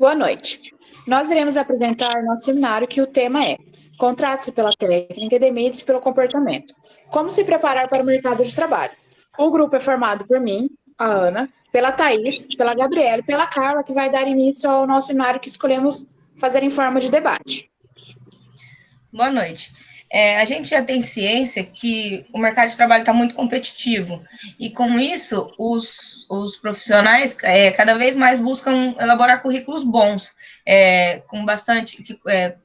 Boa noite. Nós iremos apresentar nosso seminário que o tema é Contrate-se pela técnica e demite-se pelo comportamento. Como se preparar para o mercado de trabalho. O grupo é formado por mim, a Ana, pela Thaís, pela Gabriela e pela Carla, que vai dar início ao nosso seminário que escolhemos fazer em forma de debate. Boa noite. A gente já tem ciência que o mercado de trabalho está muito competitivo e, com isso, os profissionais cada vez mais buscam elaborar currículos bons,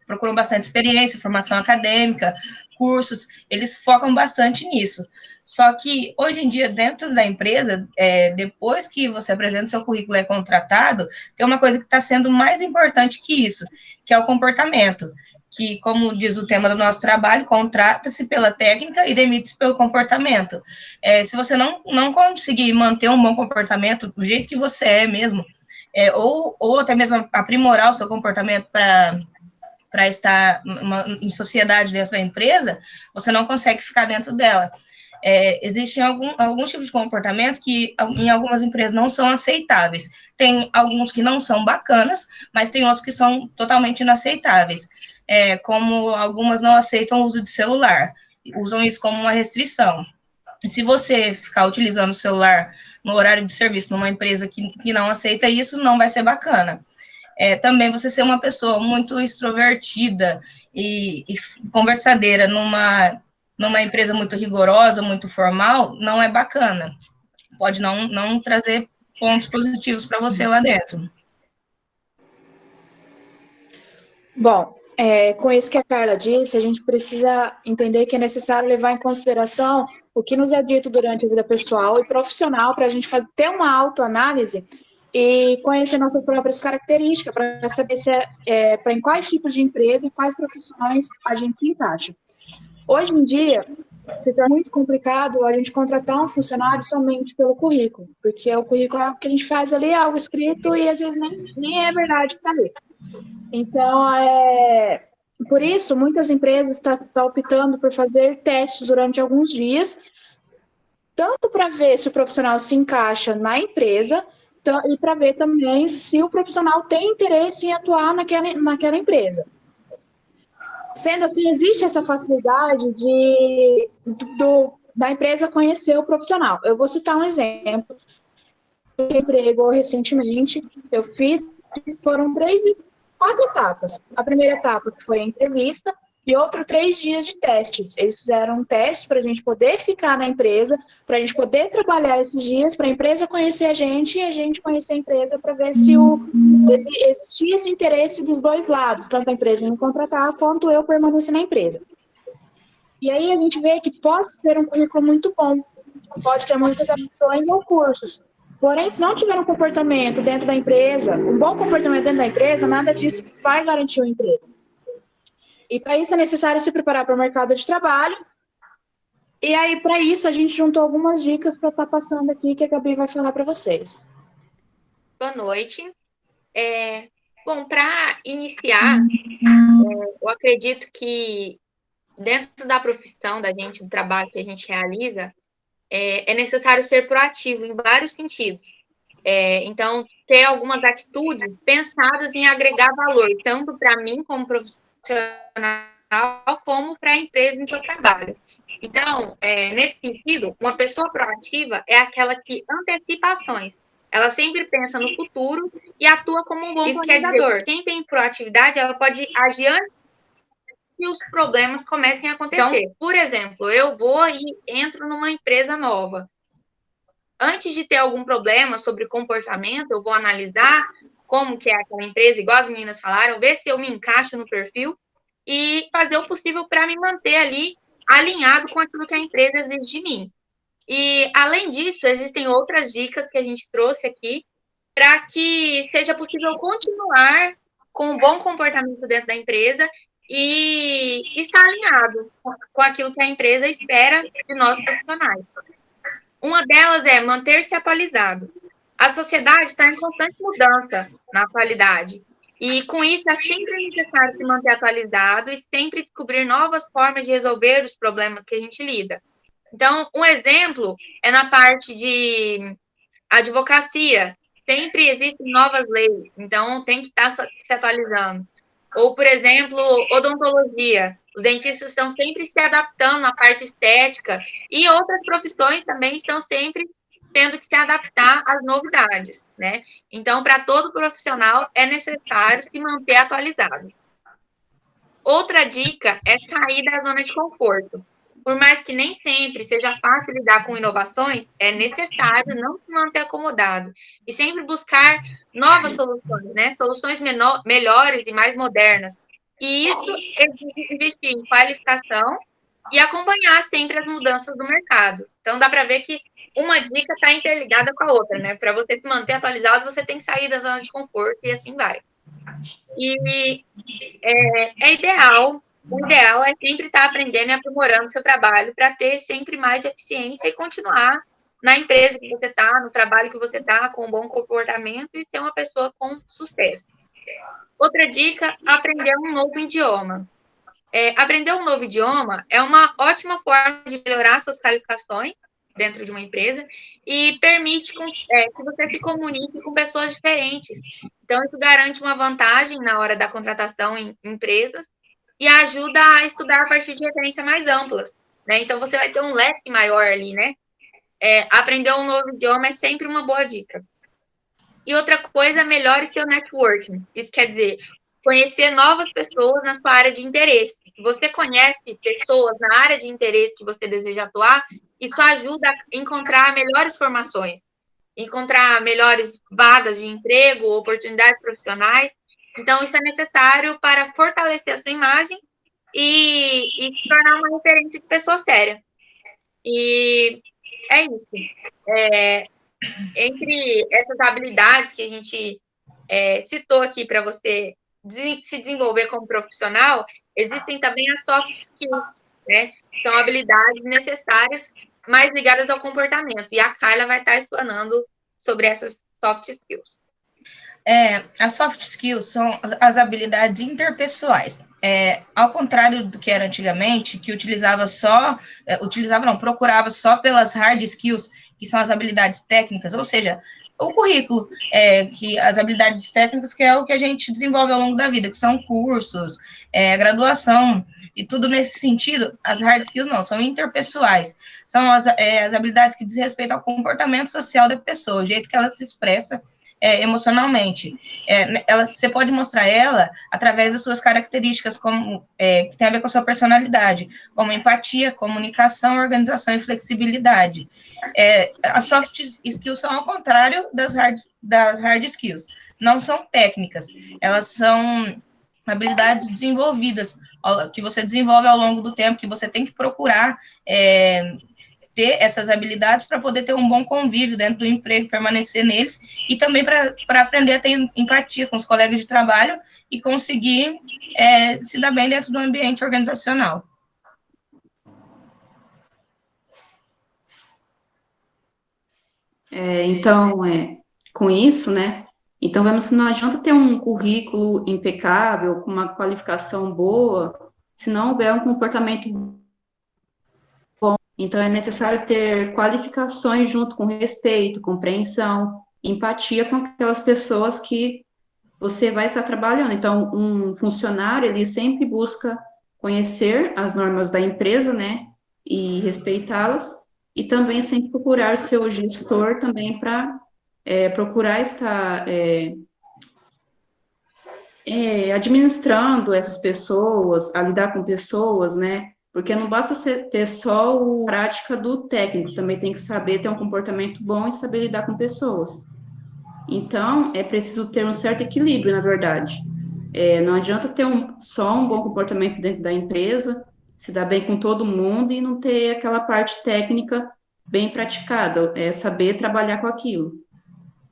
procuram bastante experiência, formação acadêmica, cursos, eles focam bastante nisso. Só que, hoje em dia, dentro da empresa, depois que você apresenta seu currículo e é contratado, tem uma coisa que está sendo mais importante que isso, que é o comportamento. Que, como diz o tema do nosso trabalho, contrata-se pela técnica e demite-se pelo comportamento. Se você não conseguir manter um bom comportamento do jeito que você é mesmo, ou até mesmo aprimorar o seu comportamento para estar em sociedade dentro da empresa, você não consegue ficar dentro dela. Existem alguns tipos de comportamento que em algumas empresas não são aceitáveis. Tem alguns que não são bacanas, mas tem outros que são totalmente inaceitáveis. Como algumas não aceitam o uso de celular, usam isso como uma restrição. E se você ficar utilizando o celular no horário de serviço numa empresa que não aceita isso, não vai ser bacana. Também você ser uma pessoa muito extrovertida e conversadeira numa empresa muito rigorosa, muito formal, não é bacana. Pode não trazer pontos positivos para você lá dentro. Bom, com isso que a Carla disse, a gente precisa entender que é necessário levar em consideração o que nos é dito durante a vida pessoal e profissional para a gente ter uma autoanálise e conhecer nossas próprias características, para saber para em quais tipos de empresa e quais profissões a gente se encaixa. Hoje em dia, se torna muito complicado a gente contratar um funcionário somente pelo currículo, porque o currículo é o que a gente faz ali, é algo escrito e às vezes nem é verdade que está ali. Então, por isso, muitas empresas estão optando por fazer testes durante alguns dias, tanto para ver se o profissional se encaixa na empresa, e para ver também se o profissional tem interesse em atuar naquela empresa. Sendo assim, existe essa facilidade da empresa conhecer o profissional. Eu vou citar um exemplo. Eu emprego recentemente, foram 4 etapas. A primeira etapa, que foi a entrevista, e 3 dias de testes. Eles fizeram um teste para a gente poder ficar na empresa, para a gente poder trabalhar esses dias, para a empresa conhecer a gente e a gente conhecer a empresa para ver se existia esse interesse dos dois lados, tanto a empresa em me contratar quanto eu permanecer na empresa. E aí a gente vê que pode ter um currículo muito bom, pode ter muitas opções ou cursos. Porém, se não tiver um comportamento dentro da empresa, um bom comportamento dentro da empresa, nada disso vai garantir o emprego. E para isso é necessário se preparar para o mercado de trabalho. E aí, para isso, a gente juntou algumas dicas para estar passando aqui, que a Gabi vai falar para vocês. Boa noite. Bom, para iniciar, eu acredito que dentro da profissão da gente, do trabalho que a gente realiza, é necessário ser proativo em vários sentidos. Então, ter algumas atitudes pensadas em agregar valor, tanto para mim como profissional, como para a empresa em que eu trabalho. Então, nesse sentido, uma pessoa proativa é aquela que antecipa ações. Ela sempre pensa no futuro e atua como um bom planejador. Quem tem proatividade, ela pode agir antes que os problemas comecem a acontecer. Então, por exemplo, eu vou e entro numa empresa nova. Antes de ter algum problema sobre comportamento, eu vou analisar como que é aquela empresa, igual as meninas falaram, ver se eu me encaixo no perfil e fazer o possível para me manter ali alinhado com aquilo que a empresa exige de mim. E, além disso, existem outras dicas que a gente trouxe aqui para que seja possível continuar com um bom comportamento dentro da empresa e estar alinhado com aquilo que a empresa espera de nós profissionais. Uma delas é manter-se atualizado. A sociedade está em constante mudança na atualidade. E, com isso, é sempre necessário se manter atualizado e sempre descobrir novas formas de resolver os problemas que a gente lida. Então, um exemplo é na parte de advocacia. sempre existem novas leis, então tem que estar se atualizando. Ou, por exemplo, odontologia. Os dentistas estão sempre se adaptando à parte estética e outras profissões também estão sempre tendo que se adaptar às novidades, né? Então, para todo profissional é necessário se manter atualizado. Outra dica é sair da zona de conforto. Por mais que nem sempre seja fácil lidar com inovações, é necessário não se manter acomodado e sempre buscar novas soluções, né? Soluções melhores e mais modernas. E isso exige investir em qualificação e acompanhar sempre as mudanças do mercado. Então, dá para ver que uma dica está interligada com a outra, né? Para você se manter atualizado, você tem que sair da zona de conforto e assim vai. E é ideal, o ideal é sempre estar aprendendo e aprimorando o seu trabalho para ter sempre mais eficiência e continuar na empresa que você está, no trabalho que você está, com um bom comportamento e ser uma pessoa com sucesso. Outra dica, aprender um novo idioma. Aprender um novo idioma é uma ótima forma de melhorar suas qualificações dentro de uma empresa e permite que você se comunique com pessoas diferentes. Então, isso garante uma vantagem na hora da contratação em empresas e ajuda a estudar a partir de referências mais amplas, né? Então, você vai ter um leque maior ali, né? Aprender um novo idioma é sempre uma boa dica. E outra coisa, melhore seu networking. Isso quer dizer, conhecer novas pessoas na sua área de interesse. Se você conhece pessoas na área de interesse que você deseja atuar, isso ajuda a encontrar melhores formações, encontrar melhores vagas de emprego, oportunidades profissionais. Então, isso é necessário para fortalecer a sua imagem e se tornar uma referência de pessoa séria. E é isso. Entre essas habilidades que a gente citou aqui para você se desenvolver como profissional, existem também as soft skills, né? São habilidades necessárias, mais ligadas ao comportamento. E a Carla vai estar explanando sobre essas soft skills. As soft skills são as habilidades interpessoais. Ao contrário do que era antigamente, que procurava só pelas hard skills, que são as habilidades técnicas, ou seja, o currículo, que as habilidades técnicas, que é o que a gente desenvolve ao longo da vida, que são cursos, graduação, e tudo nesse sentido. As hard skills não, são interpessoais, são as habilidades que diz respeito ao comportamento social da pessoa, o jeito que ela se expressa emocionalmente. Você pode mostrar ela através das suas características, que tem a ver com a sua personalidade, como empatia, comunicação, organização e flexibilidade. As soft skills são ao contrário das hard skills. Não são técnicas, elas são habilidades desenvolvidas, que você desenvolve ao longo do tempo, que você tem que procurar ter essas habilidades para poder ter um bom convívio dentro do emprego, permanecer neles, e também para aprender a ter empatia com os colegas de trabalho e conseguir se dar bem dentro do ambiente organizacional. Então, com isso, né? Então, vemos que não adianta ter um currículo impecável, com uma qualificação boa, se não houver um comportamento bom. Então, é necessário ter qualificações junto com respeito, compreensão, empatia com aquelas pessoas que você vai estar trabalhando. Então, um funcionário, ele sempre busca conhecer as normas da empresa, né, e respeitá-las, e também sempre procurar o seu gestor também para procurar estar administrando essas pessoas, a lidar com pessoas, né, porque não basta ter só a prática do técnico, também tem que saber ter um comportamento bom e saber lidar com pessoas. Então, é preciso ter um certo equilíbrio, na verdade. Não adianta ter só um bom comportamento dentro da empresa, se dar bem com todo mundo e não ter aquela parte técnica bem praticada, saber trabalhar com aquilo.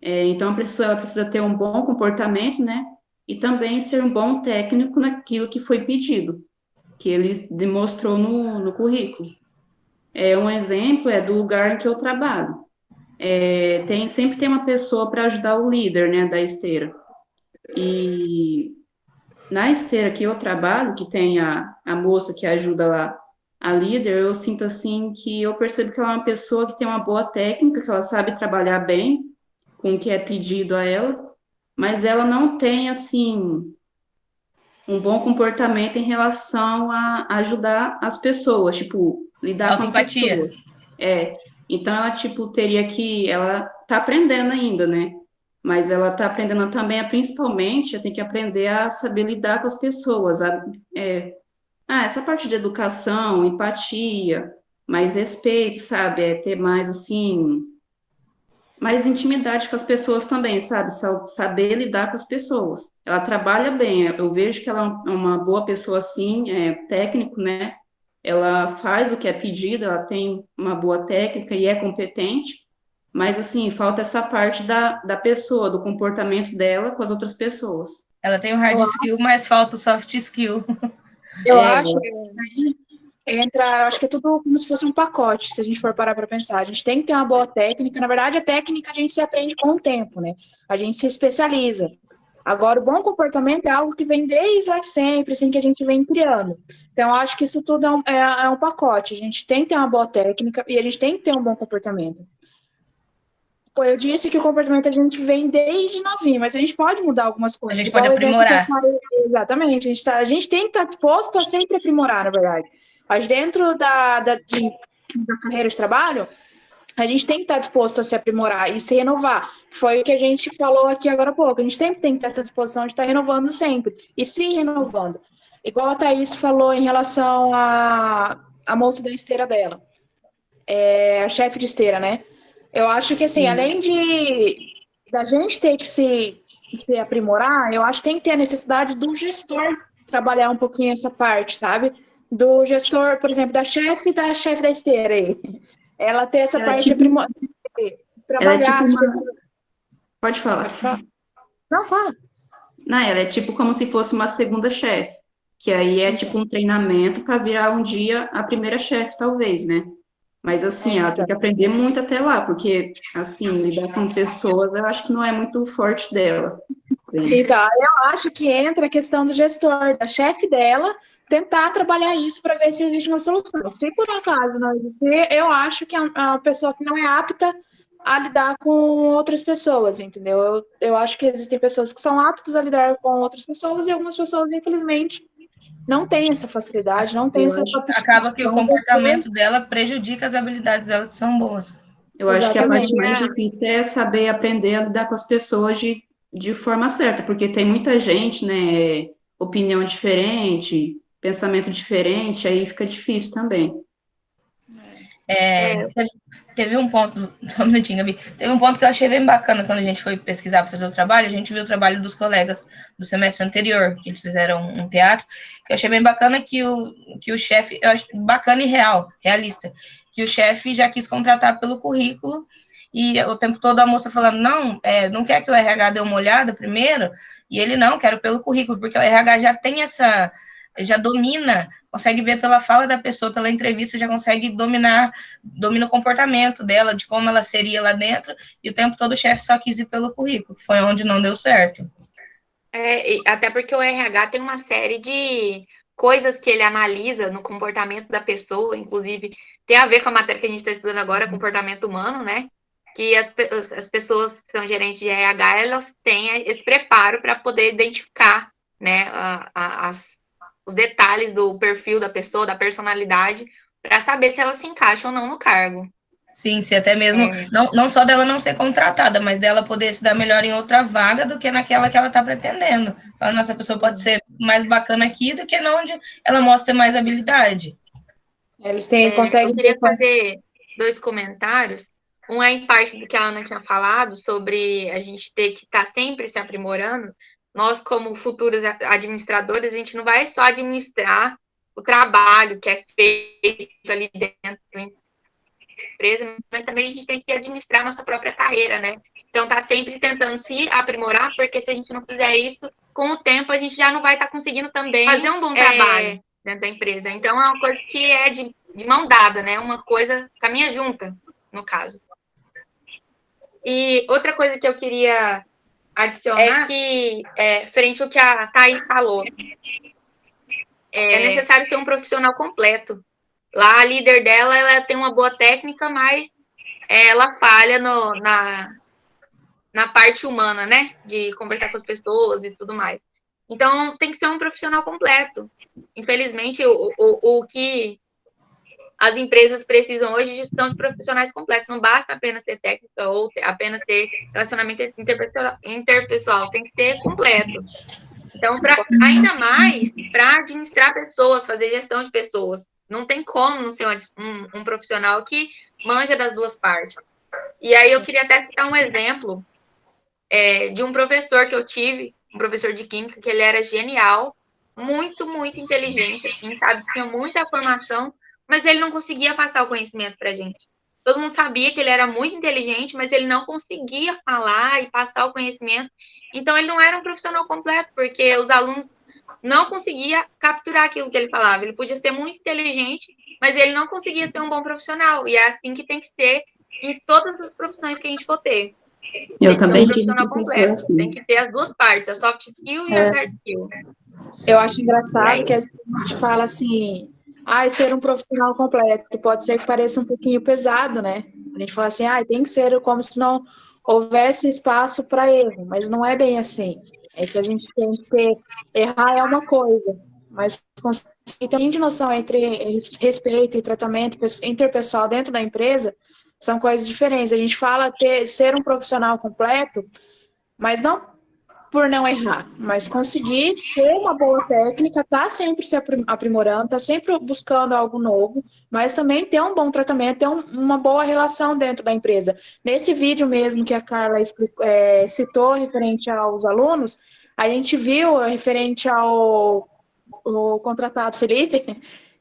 Então, ela precisa ter um bom comportamento, né? E também ser um bom técnico naquilo que foi pedido, que ele demonstrou no currículo. Um exemplo é do lugar em que eu trabalho. Sempre tem uma pessoa para ajudar o líder, né, da esteira. E na esteira que eu trabalho, que tem a moça que ajuda lá, a líder, eu sinto assim que eu percebo que ela é uma pessoa que tem uma boa técnica, que ela sabe trabalhar bem com o que é pedido a ela, mas ela não tem, assim, um bom comportamento em relação a ajudar as pessoas, tipo, lidar com as Autoempatia. pessoas. Então ela, tipo, ela tá aprendendo ainda, né? Mas ela tá aprendendo também, principalmente, tem que aprender a saber lidar com as pessoas, essa parte de educação, empatia, mais respeito, sabe? Ter mais, assim, mais intimidade com as pessoas também, sabe? Saber lidar com as pessoas. Ela trabalha bem, eu vejo que ela é uma boa pessoa, assim, técnico, né? Ela faz o que é pedido, ela tem uma boa técnica e é competente, mas, assim, falta essa parte da pessoa, do comportamento dela com as outras pessoas. Ela tem o hard skill, mas falta o soft skill. Eu acho que isso aí entra, eu acho que é tudo como se fosse um pacote, se a gente for parar para pensar. A gente tem que ter uma boa técnica. Na verdade, a técnica a gente se aprende com o tempo, né? A gente se especializa. Agora, o bom comportamento é algo que vem desde lá sempre, assim, que a gente vem criando. Então, eu acho que isso tudo é um pacote. A gente tem que ter uma boa técnica e a gente tem que ter um bom comportamento. Pô, eu disse que o comportamento a gente vem desde novinho, mas a gente pode mudar algumas A coisas. gente Igual pode o exemplo que eu aprimorar. falei. Exatamente. A gente tem que estar disposto a sempre aprimorar, na verdade. Mas dentro da carreira de trabalho, a gente tem que estar disposto a se aprimorar e se renovar. Foi o que a gente falou aqui agora há pouco. A gente sempre tem que ter essa disposição de estar renovando sempre e se renovando. Igual a Thaís falou em relação à moça da esteira dela, a chefe de esteira, né? Eu acho que, assim, além da gente ter que se aprimorar, eu acho que tem que ter a necessidade do gestor trabalhar um pouquinho essa parte, sabe? Do gestor, por exemplo, da chefe da esteira aí. Ela ter essa Ela é parte de tipo, ela é trabalhar tipo as uma... coisas. Pode falar. Não, fala. Não, ela é tipo como se fosse uma segunda chefe, que aí é tipo um treinamento para virar um dia a primeira chefe, talvez, né? Mas assim, ela tem que aprender muito até lá, porque assim, lidar com pessoas, eu acho que não é muito forte dela. Então, eu acho que entra a questão do gestor, da chefe dela, tentar trabalhar isso para ver se existe uma solução. Se por acaso não existir, eu acho que é uma pessoa que não é apta a lidar com outras pessoas, entendeu? Eu acho que existem pessoas que são aptas a lidar com outras pessoas e algumas pessoas, infelizmente, não têm essa facilidade, não têm Eu essa acho, aptidão. Acaba que o Então, o gestor, comportamento dela prejudica as habilidades dela, que são boas. eu acho que a parte exatamente. mais difícil é saber aprender a lidar com as pessoas de forma certa, porque tem muita gente, né, opinião diferente, pensamento diferente, aí fica difícil também. Teve um ponto, só um minutinho, Gabi. Teve um ponto que eu achei bem bacana quando a gente foi pesquisar para fazer o trabalho. A gente viu o trabalho dos colegas do semestre anterior, que eles fizeram um teatro, que eu achei bem bacana que o chefe, eu acho bacana e realista, que o chefe já quis contratar pelo currículo e o tempo todo a moça falando, não, não quer que o RH dê uma olhada primeiro? E ele, não, quero pelo currículo, porque o RH já tem já domina, consegue ver pela fala da pessoa, pela entrevista, já consegue domina o comportamento dela, de como ela seria lá dentro, e o tempo todo o chefe só quis ir pelo currículo, que foi onde não deu certo. Até porque o RH tem uma série de coisas que ele analisa no comportamento da pessoa, inclusive tem a ver com a matéria que a gente está estudando agora, comportamento humano, né? Que as pessoas que são gerentes de RH, elas têm esse preparo para poder identificar, né, os detalhes do perfil da pessoa, da personalidade, para saber se ela se encaixa ou não no cargo. Sim, se até mesmo, não só dela não ser contratada, mas dela poder se dar melhor em outra vaga do que naquela que ela está pretendendo. Fala, nossa, a pessoa pode ser mais bacana aqui do que onde ela mostra mais habilidade. Eles conseguem. Eu queria fazer 2 comentários. Um é em parte do que a Ana tinha falado, sobre a gente ter que estar sempre se aprimorando. Nós, como futuros administradores, a gente não vai só administrar o trabalho que é feito ali dentro da empresa, mas também a gente tem que administrar a nossa própria carreira, né? Então, tá sempre tentando se aprimorar, porque se a gente não fizer isso, com o tempo a gente já não vai estar conseguindo também fazer um bom trabalho dentro da empresa. Então, é uma coisa que é de mão dada, né? Uma coisa caminha junta, no caso. E outra coisa que eu queria adicionar é que, frente ao que a Thaís falou, é necessário ser um profissional completo. Lá, a líder dela, ela tem uma boa técnica, mas ela falha na na parte humana, né? De conversar com as pessoas e tudo mais. Então, tem que ser um profissional completo. Infelizmente, o que as empresas precisam hoje são de profissionais completos. Não basta apenas ter técnica ou apenas ter relacionamento interpessoal. Tem que ser completo. Então, ainda mais para administrar pessoas, fazer gestão de pessoas. Não tem como não ser um profissional que manja das duas partes. E aí eu queria até citar um exemplo de um professor que eu tive, um professor de química, que ele era genial, muito, muito inteligente, assim, sabe? Tinha muita formação, mas ele não conseguia passar o conhecimento para a gente. Todo mundo sabia que ele era muito inteligente, mas ele não conseguia falar e passar o conhecimento. Então, ele não era um profissional completo, porque os alunos não conseguiam capturar aquilo que ele falava. Ele podia ser muito inteligente, mas ele não conseguia ser um bom profissional. E é assim que tem que ser em todas as profissões que a gente for ter. Eu também um profissional completo. assim. Tem que ter as duas partes, a soft skill e a hard skill. Eu acho engraçado que a gente fala assim, ser um profissional completo pode ser que pareça um pouquinho pesado, né? A gente fala assim, tem que ser como se não houvesse espaço para erro, mas não é bem assim. É que a gente tem que ter, errar é uma coisa, mas conseguir ter de noção entre respeito e tratamento interpessoal dentro da empresa são coisas diferentes. A gente fala ser um profissional completo, mas não por não errar, mas conseguir ter uma boa técnica, tá sempre se aprimorando, tá sempre buscando algo novo, mas também ter um bom tratamento, ter uma boa relação dentro da empresa. Nesse vídeo mesmo que a Carla citou referente aos alunos, a gente viu referente ao o contratado Felipe,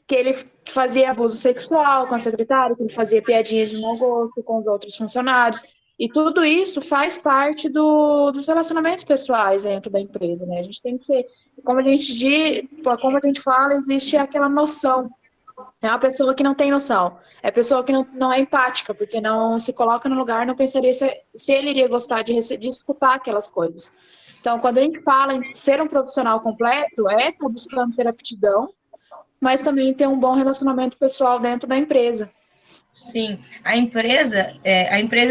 que ele fazia abuso sexual com a secretária, que ele fazia piadinhas de mau gosto com os outros funcionários. E tudo isso faz parte dos relacionamentos pessoais dentro da empresa, né? A gente tem que ter, como a gente fala, existe aquela noção. É uma pessoa que não tem noção. É pessoa que não é empática, porque não se coloca no lugar, não pensaria se ele iria gostar de escutar aquelas coisas. Então, quando a gente fala em ser um profissional completo, estar buscando ter aptidão, mas também ter um bom relacionamento pessoal dentro da empresa. Sim, a empresa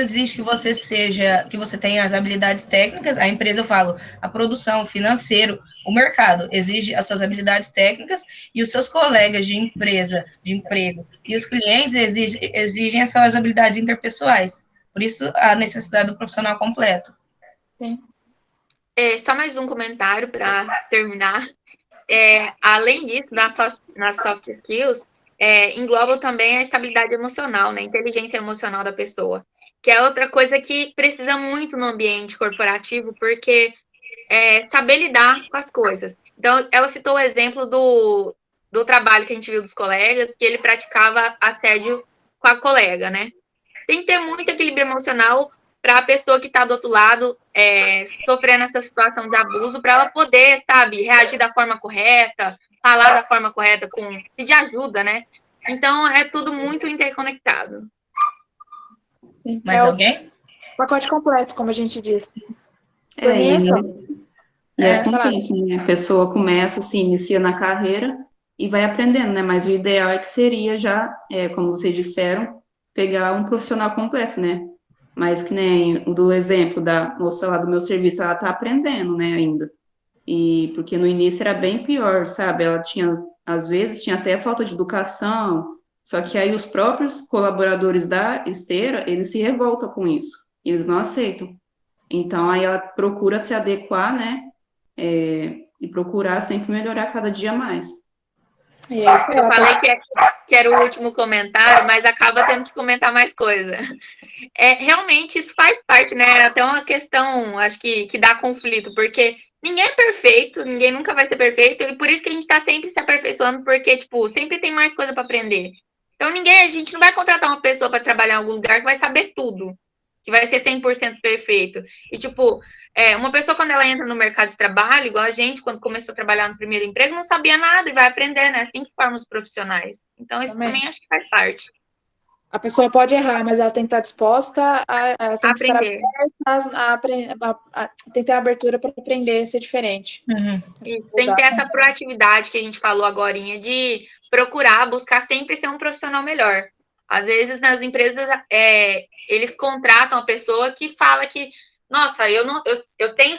exige que você tenha as habilidades técnicas, a empresa, eu falo, a produção, o financeiro, o mercado exige as suas habilidades técnicas e os seus colegas de empresa, de emprego, e os clientes exigem as suas habilidades interpessoais. Por isso, a necessidade do profissional completo. Sim. Só mais um comentário para terminar. Além disso, nas soft skills, engloba também a estabilidade emocional, né? A inteligência emocional da pessoa, que é outra coisa que precisa muito no ambiente corporativo, porque saber lidar com as coisas. Então, ela citou o exemplo do trabalho que a gente viu dos colegas, que ele praticava assédio com a colega, né? Tem que ter muito equilíbrio emocional para a pessoa que está do outro lado sofrendo essa situação de abuso, para ela poder, sabe, reagir da forma correta, falar da forma correta, pedir ajuda, né? Então, é tudo muito interconectado. Sim. Mais alguém? Pacote completo, como a gente disse. Com o tempo, né? A pessoa começa, se inicia na carreira e vai aprendendo, né? Mas o ideal é que seria já, como vocês disseram, pegar um profissional completo, né? Mas que nem do exemplo da moça lá do meu serviço, ela tá aprendendo, né, ainda. E porque no início era bem pior, sabe? Ela às vezes, tinha até falta de educação, só que aí os próprios colaboradores da esteira, eles se revoltam com isso, eles não aceitam. Então, aí ela procura se adequar, né, e procurar sempre melhorar cada dia mais. Eu falei que era o último comentário, mas acaba tendo que comentar mais coisa. Realmente, isso faz parte, né? Até uma questão, acho que dá conflito, porque ninguém é perfeito, ninguém nunca vai ser perfeito, e por isso que a gente está sempre se aperfeiçoando, porque, tipo, sempre tem mais coisa para aprender. Então, a gente não vai contratar uma pessoa para trabalhar em algum lugar que vai saber tudo, que vai ser 100% perfeito. E, tipo, uma pessoa, quando ela entra no mercado de trabalho, igual a gente, quando começou a trabalhar no primeiro emprego, não sabia nada e vai aprender, né? Assim que formam os profissionais. Então, isso também acho que faz parte. A pessoa pode errar, mas ela tem que estar disposta a aprender. Tem que ter abertura para aprender a ser diferente. Uhum. Tem que ter essa proatividade que a gente falou agorinha, de procurar, buscar sempre ser um profissional melhor. Às vezes, nas empresas, eles contratam a pessoa que fala que nossa, eu tenho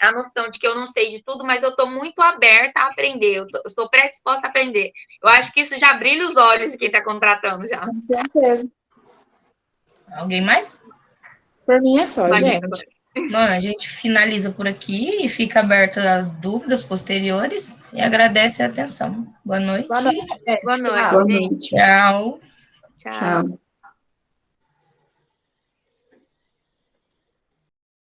a noção de que eu não sei de tudo, mas eu estou muito aberta a aprender, eu estou predisposta a aprender. Eu acho que isso já brilha os olhos de quem está contratando já. Com certeza. Alguém mais? Por mim é só, gente. Bom, a gente finaliza por aqui e fica aberto a dúvidas posteriores e agradece a atenção. Boa noite. Boa noite. Boa noite. Boa noite. Tchau. Tchau. Tchau.